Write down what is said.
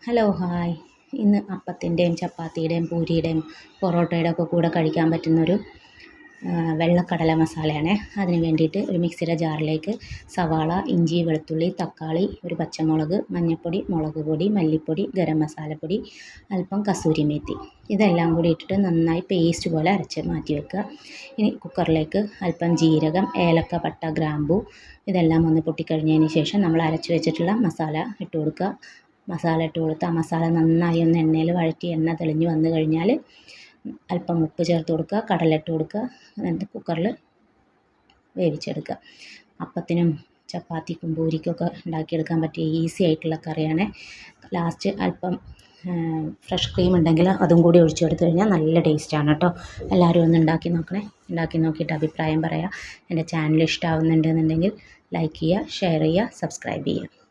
Hello hi. ഇന്ന് അപ്പത്തിൻ്റെയും ചപ്പാത്തിയുടെയും പൂരിയുടെയും പൊറോട്ടയുടെ ഒക്കെ കൂടെ കഴിക്കാൻ പറ്റുന്നൊരു വെള്ളക്കടല മസാലയാണ്. അതിന് വേണ്ടിയിട്ട് ഒരു മിക്സിയുടെ ജാറിലേക്ക് സവാള, ഇഞ്ചി, വെളുത്തുള്ളി, തക്കാളി, ഒരു പച്ചമുളക്, മഞ്ഞൾപ്പൊടി, മുളക് പൊടി, മല്ലിപ്പൊടി, ഗരം മസാലപ്പൊടി, അല്പം കസൂരി മേത്തി ഇതെല്ലാം കൂടി ഇട്ടിട്ട് നന്നായി പേസ്റ്റ് പോലെ അരച്ച് മാറ്റി വെക്കുക. ഇനി കുക്കറിലേക്ക് അല്പം ജീരകം, ഏലക്ക, പട്ട, ഗ്രാമ്പൂ ഇതെല്ലാം ഒന്ന് പൊട്ടിക്കഴിഞ്ഞതിന് ശേഷം നമ്മൾ അരച്ച് വെച്ചിട്ടുള്ള മസാല ഇട്ട് കൊടുക്കുക. മസാല ഇട്ട് കൊടുത്ത് ആ മസാല നന്നായി ഒന്ന് എണ്ണയിൽ വഴറ്റി എണ്ണ തെളിഞ്ഞ് വന്നു കഴിഞ്ഞാൽ അല്പം ഉപ്പ് ചേർത്ത് കൊടുക്കുക, കടല ഇട്ട് കൊടുക്കുക. എന്നിട്ട് കുക്കറിൽ വേവിച്ചെടുക്കുക. അപ്പത്തിനും ചപ്പാത്തിക്കും പൂരിക്കൊക്കെ ഉണ്ടാക്കിയെടുക്കാൻ പറ്റിയ ഈസി ആയിട്ടുള്ള കറിയാണ്. ലാസ്റ്റ് അല്പം ഫ്രഷ് ക്രീം ഉണ്ടെങ്കിൽ അതും കൂടി ഒഴിച്ചെടുത്ത് കഴിഞ്ഞാൽ നല്ല ടേസ്റ്റാണ് കേട്ടോ. എല്ലാവരും ഒന്ന് ഉണ്ടാക്കി നോക്കണേ. ഉണ്ടാക്കി നോക്കിയിട്ട് അഭിപ്രായം പറയാം. എൻ്റെ ചാനൽ ഇഷ്ടമാവുന്നുണ്ടെന്നുണ്ടെങ്കിൽ ലൈക്ക് ചെയ്യുക, ഷെയർ ചെയ്യുക, സബ്സ്ക്രൈബ് ചെയ്യുക.